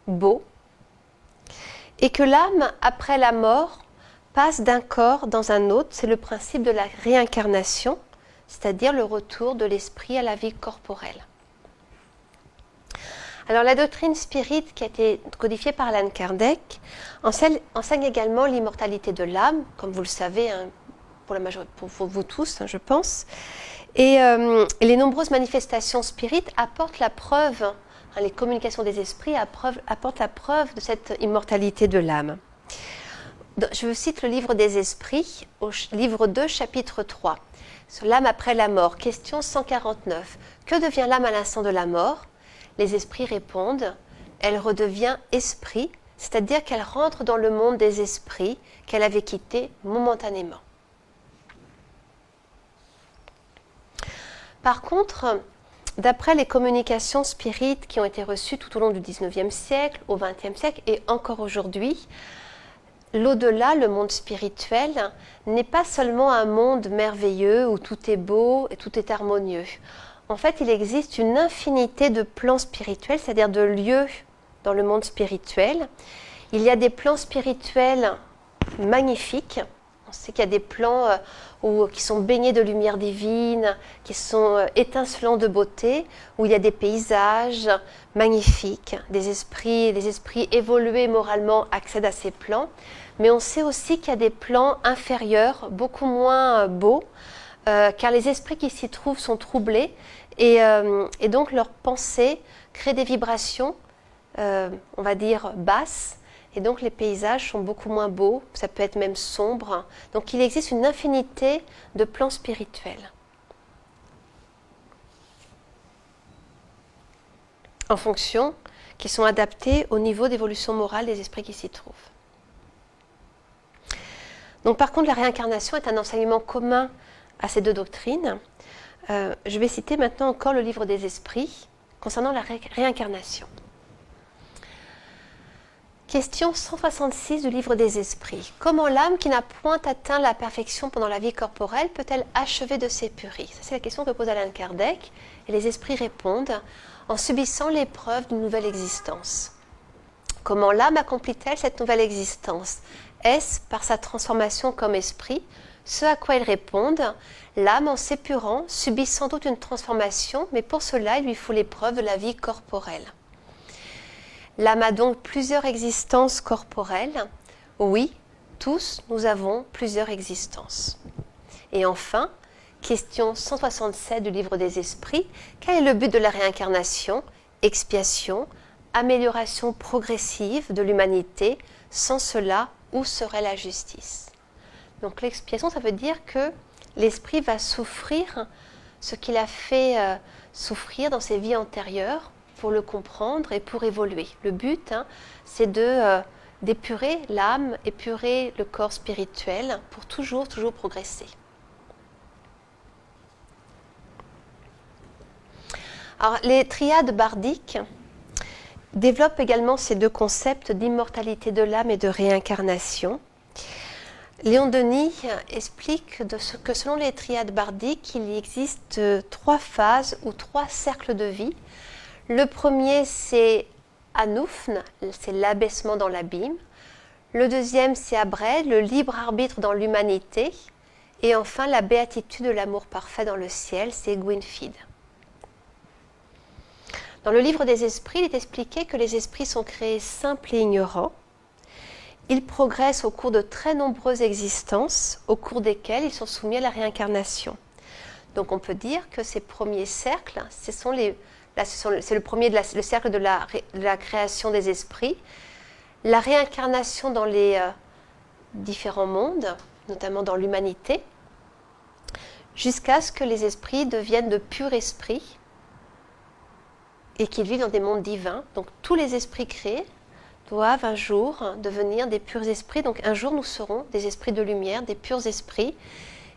beau, et que l'âme, après la mort, passe d'un corps dans un autre. C'est le principe de la réincarnation, c'est-à-dire le retour de l'esprit à la vie corporelle. Alors la doctrine spirit qui a été codifiée par Allan Kardec enseigne également l'immortalité de l'âme, comme vous le savez, hein, pour vous tous, hein, je pense. Et les nombreuses manifestations spirites apportent la preuve, hein, les communications des esprits apportent la preuve de cette immortalité de l'âme. Je vous cite le livre des esprits, au livre 2, chapitre 3, sur l'âme après la mort, question 149. Que devient l'âme à l'instant de la mort ? Les esprits répondent, elle redevient esprit, c'est-à-dire qu'elle rentre dans le monde des esprits qu'elle avait quitté momentanément. Par contre, d'après les communications spirites qui ont été reçues tout au long du XIXe siècle, au XXe siècle et encore aujourd'hui, l'au-delà, le monde spirituel, n'est pas seulement un monde merveilleux où tout est beau et tout est harmonieux. En fait, il existe une infinité de plans spirituels, c'est-à-dire de lieux dans le monde spirituel. Il y a des plans spirituels magnifiques. On sait qu'il y a des plans qui sont baignés de lumière divine, qui sont étincelants de beauté, où il y a des paysages magnifiques, des esprits évolués moralement accèdent à ces plans. Mais on sait aussi qu'il y a des plans inférieurs, beaucoup moins beaux, car les esprits qui s'y trouvent sont troublés et donc leurs pensées créent des vibrations, on va dire basses, et donc les paysages sont beaucoup moins beaux, ça peut être même sombre. Donc il existe une infinité de plans spirituels en fonction, qui sont adaptés au niveau d'évolution morale des esprits qui s'y trouvent. Donc par contre, la réincarnation est un enseignement commun à ces deux doctrines. Je vais citer maintenant encore le livre des esprits concernant la réincarnation. Question 166 du livre des esprits. Comment l'âme qui n'a point atteint la perfection pendant la vie corporelle peut-elle achever de s'épurer ? Ça, c'est la question que pose Allan Kardec. Et les esprits répondent en subissant l'épreuve d'une nouvelle existence. Comment l'âme accomplit-elle cette nouvelle existence ? Est-ce par sa transformation comme esprit ? Ce à quoi ils répondent, l'âme en s'épurant subit sans doute une transformation, mais pour cela il lui faut l'épreuve de la vie corporelle. L'âme a donc plusieurs existences corporelles. Oui, tous nous avons plusieurs existences. Et enfin, question 167 du livre des esprits, quel est le but de la réincarnation ? Expiation, amélioration progressive de l'humanité. Sans cela, où serait la justice ? Donc l'expiation, ça veut dire que l'esprit va souffrir ce qu'il a fait souffrir dans ses vies antérieures pour le comprendre et pour évoluer. Le but, c'est d'épurer l'âme, épurer le corps spirituel pour toujours progresser. Alors les triades bardiques développent également ces deux concepts d'immortalité de l'âme et de réincarnation. Léon Denis explique que selon les triades bardiques, il existe 3 phases ou 3 cercles de vie. Le premier, c'est Anoufn, c'est l'abaissement dans l'abîme. Le deuxième, c'est Abred, le libre arbitre dans l'humanité. Et enfin, la béatitude de l'amour parfait dans le ciel, c'est Gwynfide. Dans le livre des esprits, il est expliqué que les esprits sont créés simples et ignorants. Ils progressent au cours de très nombreuses existences, au cours desquelles ils sont soumis à la réincarnation. Donc on peut dire que ces premiers cercles, c'est le cercle de la création des esprits, la réincarnation dans les différents mondes, notamment dans l'humanité, jusqu'à ce que les esprits deviennent de purs esprits et qu'ils vivent dans des mondes divins. Donc tous les esprits créés doivent un jour devenir des purs esprits. Donc un jour nous serons des esprits de lumière, des purs esprits.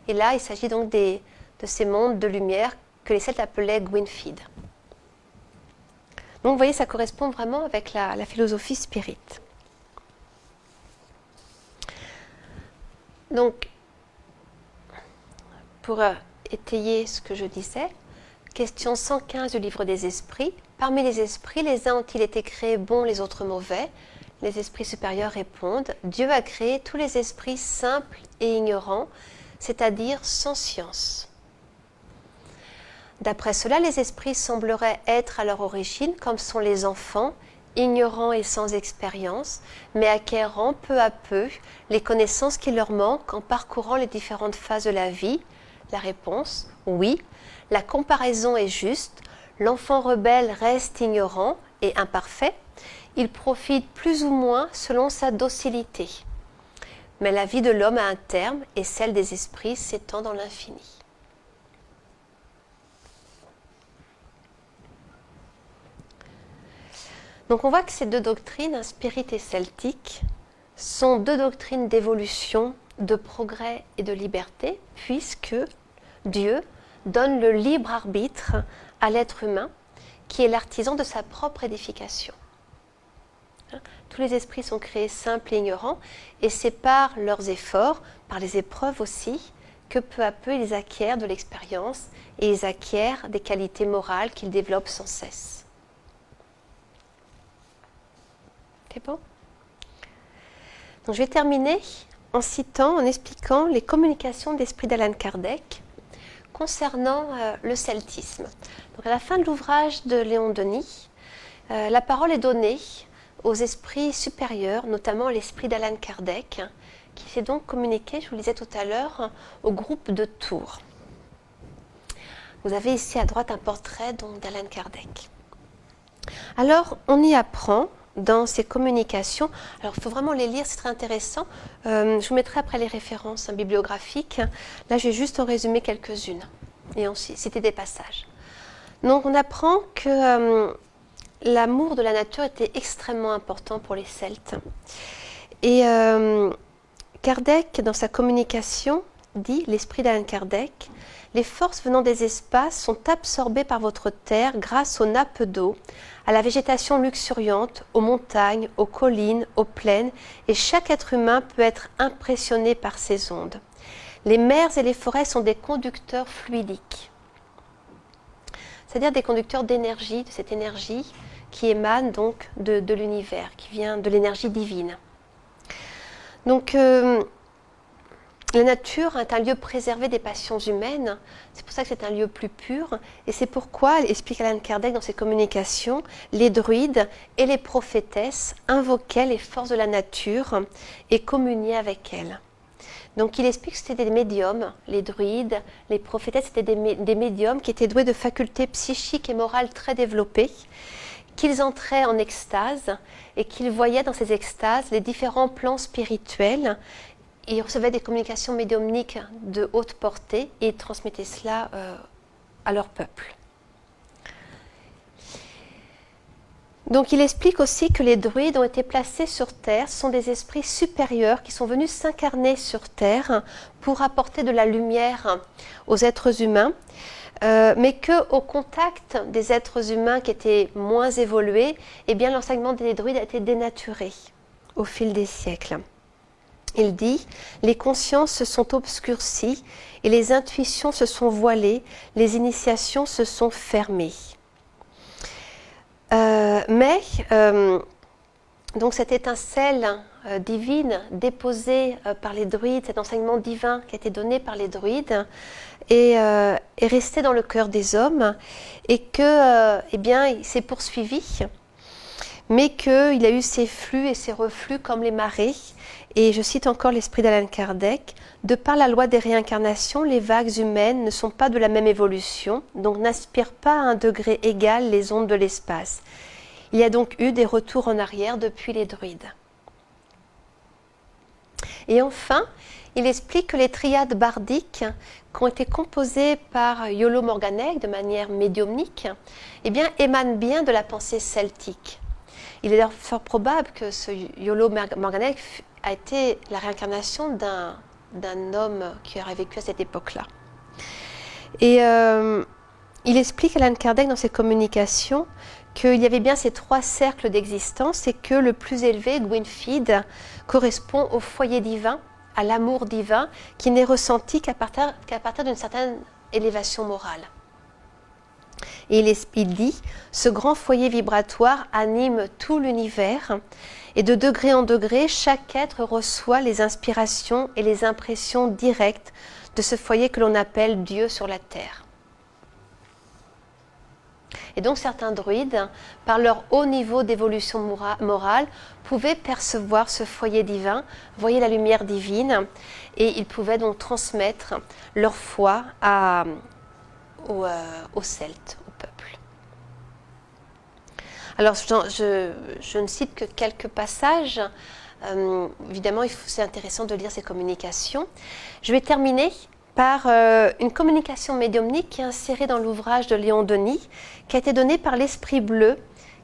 Et là il s'agit donc de ces mondes de lumière que les Celtes appelaient Gwynfydd. Donc vous voyez, ça correspond vraiment avec la philosophie spirit. Donc, pour étayer ce que je disais, question 115 du livre des esprits. Parmi les esprits, les uns ont-ils été créés bons, les autres mauvais? Les esprits supérieurs répondent, Dieu a créé tous les esprits simples et ignorants, c'est-à-dire sans science. D'après cela, les esprits sembleraient être à leur origine comme sont les enfants, ignorants et sans expérience, mais acquérant peu à peu les connaissances qui leur manquent en parcourant les différentes phases de la vie. La réponse, oui. La comparaison est juste. L'enfant rebelle reste ignorant et imparfait. Il profite plus ou moins selon sa docilité. Mais la vie de l'homme a un terme et celle des esprits s'étend dans l'infini. Donc on voit que ces deux doctrines, spirit et celtique, sont deux doctrines d'évolution, de progrès et de liberté, puisque Dieu donne le libre arbitre à l'être humain, qui est l'artisan de sa propre édification. Tous les esprits sont créés simples et ignorants, et c'est par leurs efforts, par les épreuves aussi, que peu à peu ils acquièrent de l'expérience et ils acquièrent des qualités morales qu'ils développent sans cesse. C'est bon ? Donc je vais terminer en expliquant les communications d'esprit d'Allan Kardec concernant le celtisme. Donc à la fin de l'ouvrage de Léon Denis, la parole est donnée aux esprits supérieurs, notamment l'esprit d'Allan Kardec, qui s'est donc communiqué, je vous le disais tout à l'heure, au groupe de Tours. Vous avez ici à droite un portrait d'Allan Kardec. Alors, on y apprend dans ces communications, alors il faut vraiment les lire, c'est très intéressant. Je vous mettrai après les références bibliographiques. Là, je vais juste en résumer quelques-unes et ensuite citer des passages. Donc, on apprend que l'amour de la nature était extrêmement important pour les Celtes. Et Kardec, dans sa communication, dit, l'esprit d'Allan Kardec, les forces venant des espaces sont absorbées par votre terre grâce aux nappes d'eau, à la végétation luxuriante, aux montagnes, aux collines, aux plaines, et chaque être humain peut être impressionné par ces ondes. Les mers et les forêts sont des conducteurs fluidiques, c'est-à-dire des conducteurs d'énergie, de cette énergie qui émane donc de l'univers, qui vient de l'énergie divine. Donc, la nature est un lieu préservé des passions humaines, c'est pour ça que c'est un lieu plus pur, et c'est pourquoi, explique Allan Kardec dans ses communications, les druides et les prophétesses invoquaient les forces de la nature et communiaient avec elles. Donc il explique que c'était des médiums, les druides, les prophétesses, c'était des médiums qui étaient doués de facultés psychiques et morales très développées, qu'ils entraient en extase et qu'ils voyaient dans ces extases les différents plans spirituels. Ils recevaient des communications médiumniques de haute portée et ils transmettaient cela à leur peuple. Donc il explique aussi que les druides ont été placés sur Terre, ce sont des esprits supérieurs qui sont venus s'incarner sur Terre pour apporter de la lumière aux êtres humains, mais qu'au contact des êtres humains qui étaient moins évolués, eh bien, l'enseignement des druides a été dénaturé au fil des siècles. Il dit « Les consciences se sont obscurcies et les intuitions se sont voilées, les initiations se sont fermées. » Donc cette étincelle divine déposée par les druides, cet enseignement divin qui a été donné par les druides, est resté dans le cœur des hommes et que, eh bien, il s'est poursuivi, mais qu'il a eu ses flux et ses reflux comme les marées. Et je cite encore l'esprit d'Allan Kardec, « De par la loi des réincarnations, les vagues humaines ne sont pas de la même évolution, donc n'aspirent pas à un degré égal les ondes de l'espace. Il y a donc eu des retours en arrière depuis les druides. » Et enfin, il explique que les triades bardiques qui ont été composées par Iolo Morganweg de manière médiumnique, eh bien, émanent bien de la pensée celtique. Il est d'ailleurs fort probable que ce Iolo Morganweg a été la réincarnation d'un homme qui aurait vécu à cette époque-là. Et il explique, Allan Kardec, dans ses communications, qu'il y avait bien ces 3 cercles d'existence et que le plus élevé, Gwynfrith, correspond au foyer divin, à l'amour divin, qui n'est ressenti qu'à partir d'une certaine élévation morale. Et il dit, ce grand foyer vibratoire anime tout l'univers, et de degré en degré, chaque être reçoit les inspirations et les impressions directes de ce foyer que l'on appelle Dieu sur la terre. Et donc certains druides, par leur haut niveau d'évolution morale, pouvaient percevoir ce foyer divin, voyaient la lumière divine, et ils pouvaient donc transmettre leur foi aux Celtes, au peuple. Alors je ne cite que quelques passages. Évidemment, c'est intéressant de lire ces communications. Je vais terminer par une communication médiumnique qui est insérée dans l'ouvrage de Léon Denis, qui a été donnée par l'Esprit Bleu,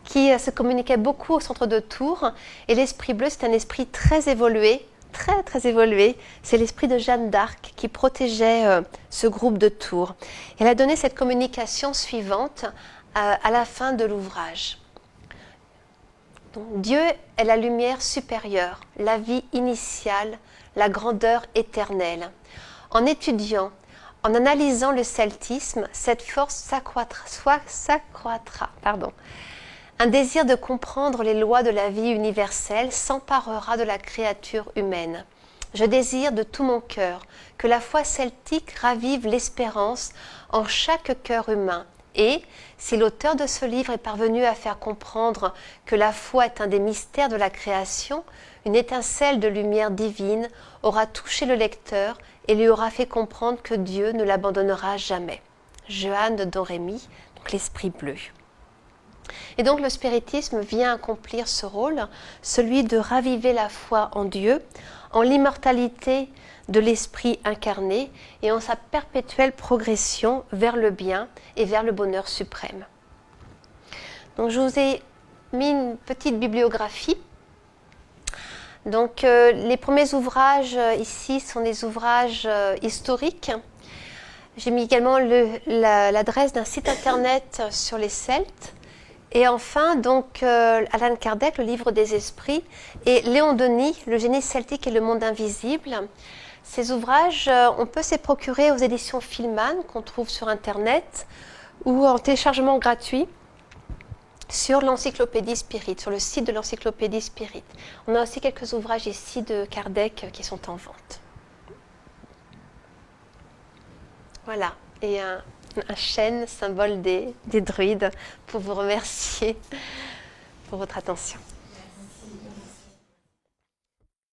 qui se communiquait beaucoup au centre de Tours. Et l'Esprit Bleu, c'est un esprit très évolué, très évolué. C'est l'esprit de Jeanne d'Arc qui protégeait ce groupe de Tours. Elle a donné cette communication suivante à la fin de l'ouvrage. Donc, Dieu est la lumière supérieure, la vie initiale, la grandeur éternelle. En étudiant, en analysant le celtisme, cette force s'accroîtra. Un désir de comprendre les lois de la vie universelle s'emparera de la créature humaine. Je désire de tout mon cœur que la foi celtique ravive l'espérance en chaque cœur humain. Et, si l'auteur de ce livre est parvenu à faire comprendre que la foi est un des mystères de la création, une étincelle de lumière divine aura touché le lecteur et lui aura fait comprendre que Dieu ne l'abandonnera jamais. Jeanne de Domrémy, donc l'Esprit Bleu. Et donc le spiritisme vient accomplir ce rôle, celui de raviver la foi en Dieu, en l'immortalité de l'esprit incarné et en sa perpétuelle progression vers le bien et vers le bonheur suprême. Donc je vous ai mis une petite bibliographie. Donc les premiers ouvrages ici sont des ouvrages historiques. J'ai mis également l'adresse d'un site internet sur les Celtes. Et enfin, donc, Allan Kardec, le livre des esprits, et Léon Denis, le génie celtique et le monde invisible. Ces ouvrages, on peut se procurer aux éditions Filman, qu'on trouve sur Internet, ou en téléchargement gratuit sur l'encyclopédie Spirit, sur le site de l'encyclopédie Spirit. On a aussi quelques ouvrages ici de Kardec qui sont en vente. Voilà, et un chêne, symbole des druides, pour vous remercier pour votre attention.